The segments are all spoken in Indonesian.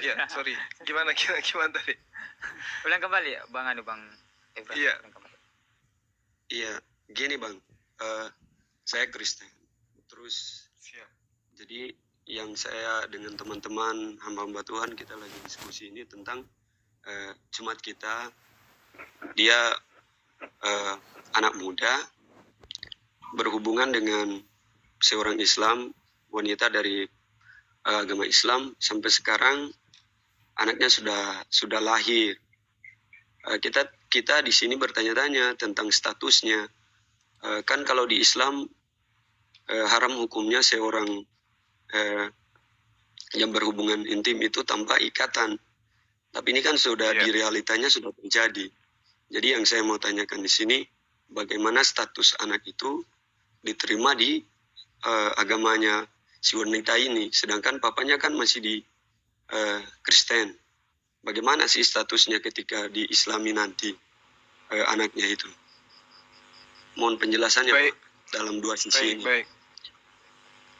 Ya, sorry. Gimana tadi? Ulang kembali ya, Bang Efra. Iya. Ulang kembali. Iya, gini Bang. Saya Kristen. Terus Siap. jadi yang saya dengan teman-teman hamba-hamba Tuhan kita lagi diskusi ini tentang jemaat kita, dia anak muda berhubungan dengan seorang Islam, wanita dari agama Islam, sampai sekarang anaknya sudah lahir. Kita di sini bertanya-tanya tentang statusnya. Kan kalau di Islam haram hukumnya seorang yang berhubungan intim itu tanpa ikatan. Tapi ini kan sudah di realitanya sudah terjadi. Jadi yang saya mau tanyakan di sini, bagaimana status anak itu diterima di agamanya si wanita ini, sedangkan papanya kan masih di Kristen. Bagaimana sih statusnya ketika di Islami nanti anaknya itu? Mohon penjelasannya Pak, dalam dua sisi ini.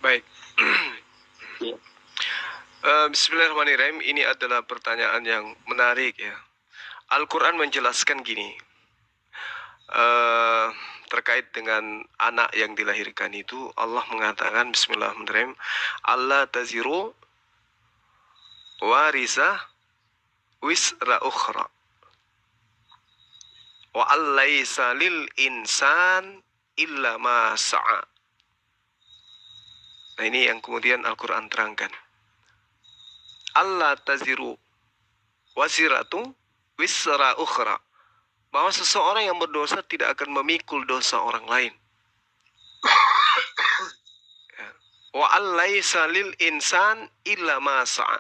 Baik. Ya. Bismillahirrahmanirrahim. Ini adalah pertanyaan yang menarik ya. Al-Quran menjelaskan gini. Terkait dengan anak yang dilahirkan itu, Allah mengatakan Bismillahirrahmanirrahim, Allah taziru warisah wisra ukhra wa allaysa lil insan illa ma sa'a. Nah, ini yang kemudian Al-Quran terangkan. Allah taziru wasiratu wisra ukhra, bahwa seseorang yang berdosa tidak akan memikul dosa orang lain. Wa allaysa lil insan illa ma sa'a,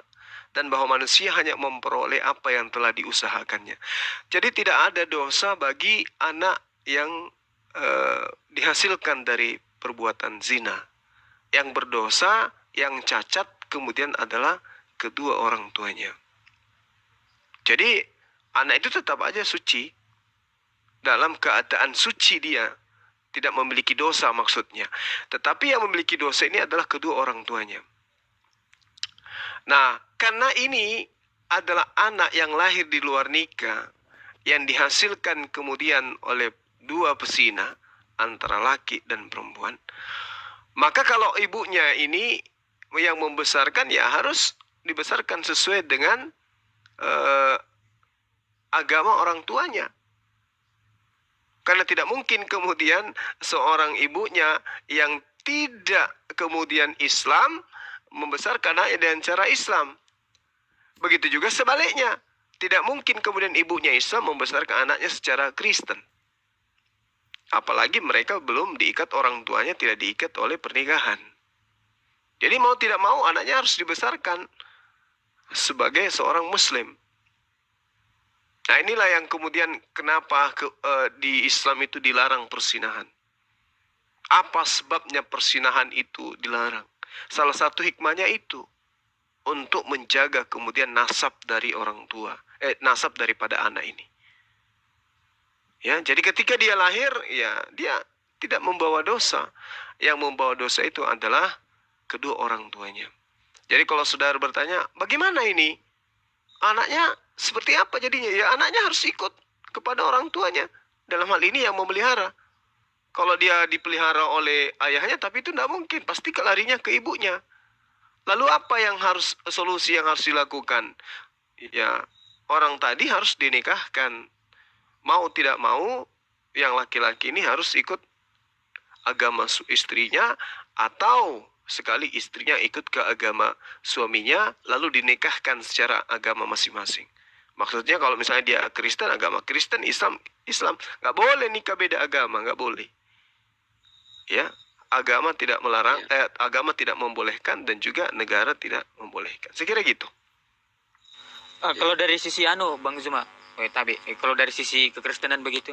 dan bahwa manusia hanya memperoleh apa yang telah diusahakannya. Jadi tidak ada dosa bagi anak yang dihasilkan dari perbuatan zina. Yang berdosa, yang cacat kemudian adalah kedua orang tuanya. Jadi anak itu tetap aja suci. Dalam keadaan suci dia, tidak memiliki dosa maksudnya. Tetapi yang memiliki dosa ini adalah kedua orang tuanya. Nah, karena ini adalah anak yang lahir di luar nikah, yang dihasilkan kemudian oleh dua pesina, antara laki dan perempuan, maka kalau ibunya ini yang membesarkan, ya harus dibesarkan sesuai dengan agama orang tuanya. Karena tidak mungkin kemudian seorang ibunya yang tidak kemudian Islam membesarkan anaknya dengan cara Islam. Begitu juga sebaliknya. Tidak mungkin kemudian ibunya Islam membesarkan anaknya secara Kristen. Apalagi mereka belum diikat, orang tuanya tidak diikat oleh pernikahan. Jadi mau tidak mau anaknya harus dibesarkan sebagai seorang Muslim. Nah, inilah yang kemudian kenapa di Islam itu dilarang persinahan. Apa sebabnya persinahan itu dilarang? Salah satu hikmahnya itu untuk menjaga kemudian nasab dari orang tua, nasab daripada anak ini. Ya, jadi ketika dia lahir, ya dia tidak membawa dosa. Yang membawa dosa itu adalah kedua orang tuanya. Jadi kalau saudara bertanya, bagaimana ini? Anaknya seperti apa jadinya? Ya anaknya harus ikut kepada orang tuanya. Dalam hal ini yang memelihara. Kalau dia dipelihara oleh ayahnya, tapi itu tidak mungkin. Pasti larinya ke ibunya. Lalu apa yang solusi yang harus dilakukan? Ya, orang tadi harus dinikahkan. Mau tidak mau, yang laki-laki ini harus ikut agama istrinya, atau sekali istrinya ikut ke agama suaminya, lalu dinikahkan secara agama masing-masing. Maksudnya kalau misalnya dia Kristen, agama Kristen, Islam. Nggak boleh nikah beda agama, nggak boleh. Ya, agama tidak melarang, agama tidak membolehkan, dan juga negara tidak membolehkan. Saya kira gitu. Kalau dari sisi Bang Zuma, kalau dari sisi kekristenan begitu,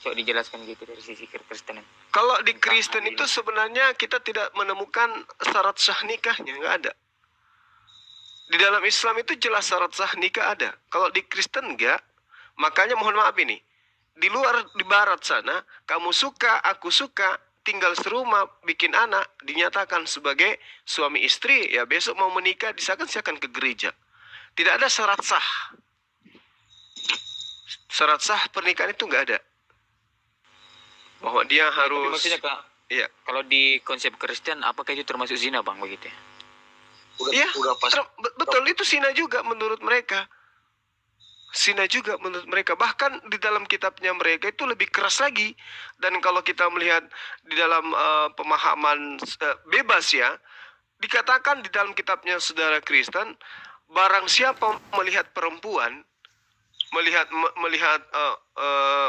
coba dijelaskan gitu dari sisi kekristenan. Kalau di Kristen itu sebenarnya kita tidak menemukan syarat sah nikahnya, nggak ada. Di dalam Islam itu jelas syarat sah nikah ada. Kalau di Kristen enggak. Makanya mohon maaf ini, di barat sana, kamu suka, aku suka, tinggal serumah, bikin anak, dinyatakan sebagai suami istri, ya besok mau menikah silakan ke gereja. Tidak ada syarat sah. Syarat sah pernikahan itu nggak ada. Bahwa dia Tapi harus, maksudnya Kak, iya, kalau di konsep Kristen apakah itu termasuk zina Bang begitu ya? iya, Udah pas. betul itu zina juga menurut mereka. Zina juga menurut mereka. Bahkan di dalam kitabnya mereka itu lebih keras lagi. Dan kalau kita melihat di dalam pemahaman bebas ya, dikatakan di dalam kitabnya saudara Kristen, barang siapa melihat perempuan, melihat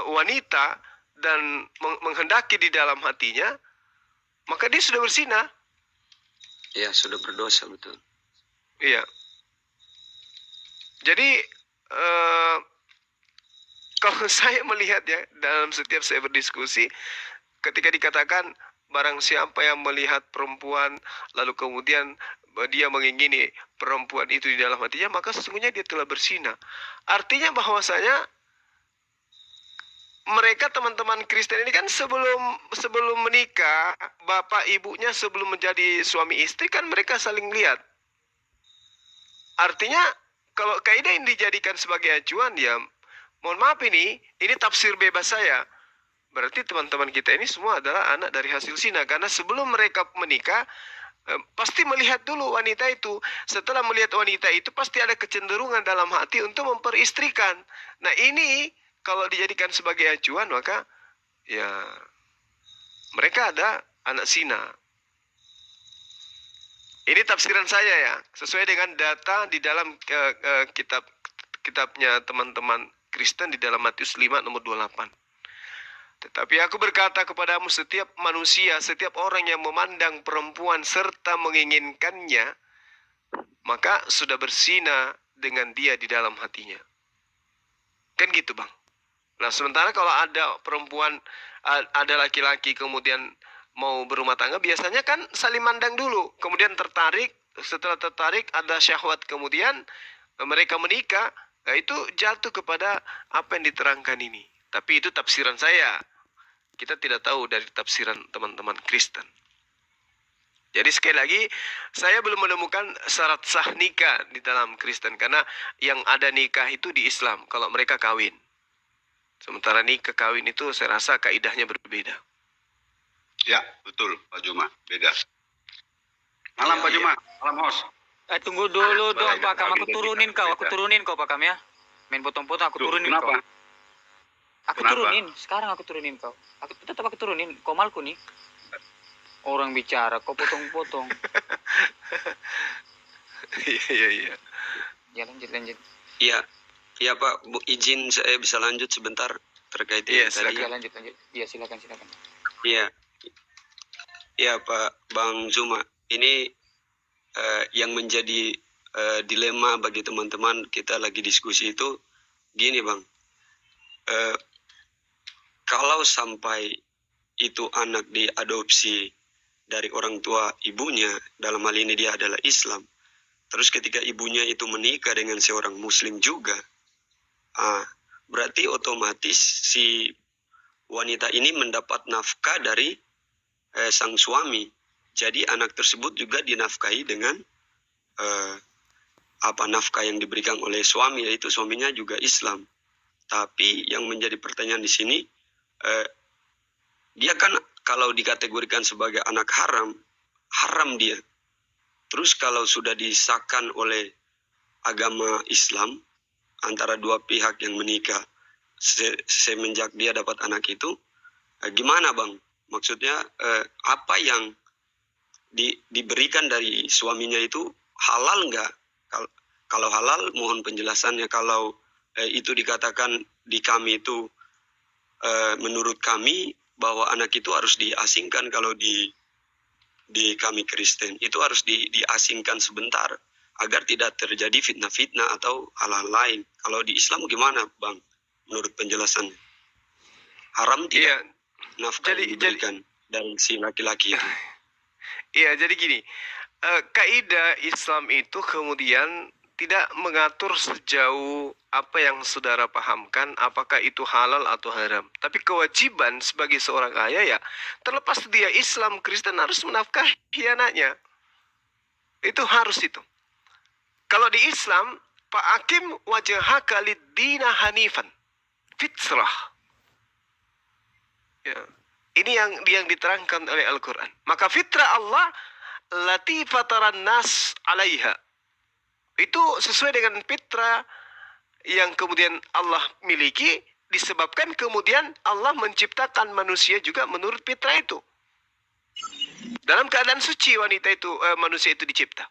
wanita dan menghendaki di dalam hatinya, maka dia sudah berzina. Ya, sudah berdosa, betul. Iya. Jadi kalau saya melihat ya dalam setiap saya berdiskusi, ketika dikatakan barang siapa yang melihat perempuan lalu kemudian dia mengingini perempuan itu di dalam hatinya, maka sesungguhnya dia telah berzina. Artinya bahwasanya mereka teman-teman Kristen ini kan sebelum menikah, bapak ibunya sebelum menjadi suami istri kan mereka saling lihat. Artinya kalau kaidah ini dijadikan sebagai acuan, ya mohon maaf ini tafsir bebas saya. Berarti teman-teman kita ini semua adalah anak dari hasil zina. Karena sebelum mereka menikah, pasti melihat dulu wanita itu. Setelah melihat wanita itu, pasti ada kecenderungan dalam hati untuk memperistrikan. Nah ini, kalau dijadikan sebagai acuan, maka ya mereka ada anak zina. Ini tafsiran saya ya, sesuai dengan data di dalam kitabnya teman-teman Kristen di dalam Matius 5 nomor 28. Tetapi aku berkata kepadamu, setiap manusia, setiap orang yang memandang perempuan serta menginginkannya, maka sudah berzina dengan dia di dalam hatinya. Kan gitu Bang. Nah sementara kalau ada perempuan, ada laki-laki kemudian mau berumah tangga, biasanya kan saling mandang dulu, kemudian tertarik, setelah tertarik ada syahwat, kemudian mereka menikah. Nah, itu jatuh kepada apa yang diterangkan ini. Tapi itu tafsiran saya. Kita tidak tahu dari tafsiran teman-teman Kristen. Jadi sekali lagi, saya belum menemukan syarat sah nikah di dalam Kristen. Karena yang ada nikah itu di Islam, kalau mereka kawin. Sementara nikah kawin itu saya rasa kaidahnya berbeda. Ya, betul Pak Juma, beda. Malam Pak Juma, malam host. Tunggu dulu dong Soalnya Pak Kam, aku beda, turunin kau, aku beda. turunin kau Pak Kam ya. Main potong-potong aku Tuh, turunin kenapa? kau. Aku Kenapa? turunin, sekarang aku turunin kau. Aku tetap aku turunin, kau malku nih. Orang bicara, kau potong-potong. Iya. Ya lanjut. Iya, iya Pak, izin saya bisa lanjut sebentar terkait Iya, yang tadi. Ya lanjut. Iya silakan. Iya, iya Pak Bang Zuma. Ini yang menjadi dilema bagi teman-teman kita lagi diskusi itu gini Bang. Kalau sampai itu anak diadopsi dari orang tua ibunya, dalam hal ini dia adalah Islam, terus ketika ibunya itu menikah dengan seorang Muslim juga, berarti otomatis si wanita ini mendapat nafkah dari sang suami. Jadi anak tersebut juga dinafkahi dengan nafkah yang diberikan oleh suami, yaitu suaminya juga Islam. Tapi yang menjadi pertanyaan di sini, dia kan kalau dikategorikan sebagai anak haram dia. Terus kalau sudah disahkan oleh agama Islam antara dua pihak yang menikah semenjak dia dapat anak itu, gimana Bang? Maksudnya apa yang diberikan dari suaminya itu halal nggak? Kalau halal mohon penjelasannya. Kalau itu dikatakan di kami itu menurut kami bahwa anak itu harus diasingkan. Kalau di kami Kristen itu harus diasingkan sebentar agar tidak terjadi fitnah-fitnah atau hal-hal lain. Kalau di Islam gimana Bang menurut penjelasannya? Haram tidak nafkah yang diberikan dari si laki-laki itu? Iya, jadi gini, kaidah Islam itu kemudian tidak mengatur sejauh apa yang saudara pahamkan, apakah itu halal atau haram. Tapi kewajiban sebagai seorang ayah ya, terlepas dia Islam, Kristen harus menafkahi anaknya. Itu harus itu. Kalau di Islam, Pak Hakim wajhaka lid-dina hanifan. Fitrah. Ya. Ini yang diterangkan oleh Al-Quran. Maka fitrah Allah lati fataran nas alaiha. Itu sesuai dengan fitrah yang kemudian Allah miliki, disebabkan kemudian Allah menciptakan manusia juga menurut fitrah itu. Dalam keadaan suci wanita itu, manusia itu dicipta.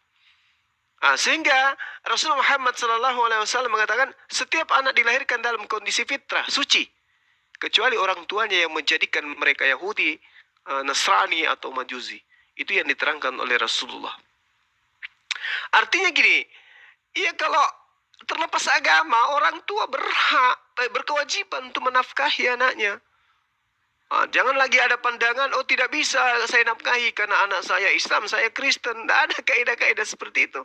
Sehingga Rasulullah Muhammad SAW mengatakan setiap anak dilahirkan dalam kondisi fitrah, suci. Kecuali orang tuanya yang menjadikan mereka Yahudi, Nasrani atau Majusi. Itu yang diterangkan oleh Rasulullah. Artinya gini, ya kalau terlepas agama, orang tua berkewajiban untuk menafkahi anaknya. Jangan lagi ada pandangan, oh tidak bisa saya nafkahi karena anak saya Islam, saya Kristen. Tidak ada kaidah-kaidah seperti itu.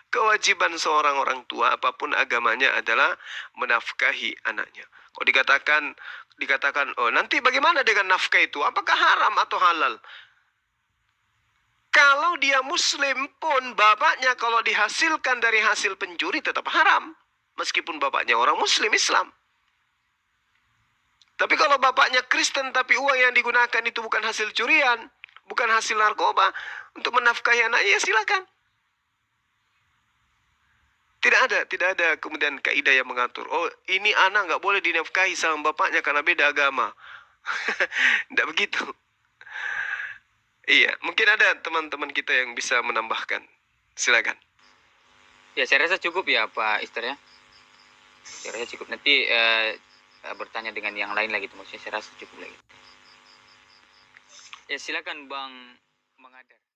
Kewajiban seorang orang tua, apapun agamanya, adalah menafkahi anaknya. Kalau dikatakan, oh nanti bagaimana dengan nafkah itu? Apakah haram atau halal? Kalau dia muslim pun, bapaknya kalau dihasilkan dari hasil pencuri tetap haram. Meskipun bapaknya orang muslim Islam. Tapi kalau bapaknya Kristen tapi uang yang digunakan itu bukan hasil curian, bukan hasil narkoba, untuk menafkahi anaknya, ya silakan. Tidak ada kemudian kaidah yang mengatur. Oh, ini anak nggak boleh dinafkahi sama bapaknya karena beda agama. Tidak begitu. Iya, mungkin ada teman-teman kita yang bisa menambahkan. Silakan. Ya, saya rasa cukup ya Pak Ister ya. Saya rasa cukup. Nanti bertanya dengan yang lain lagi, maksudnya saya rasa cukup lagi. Ya, silakan Bang Mengadar.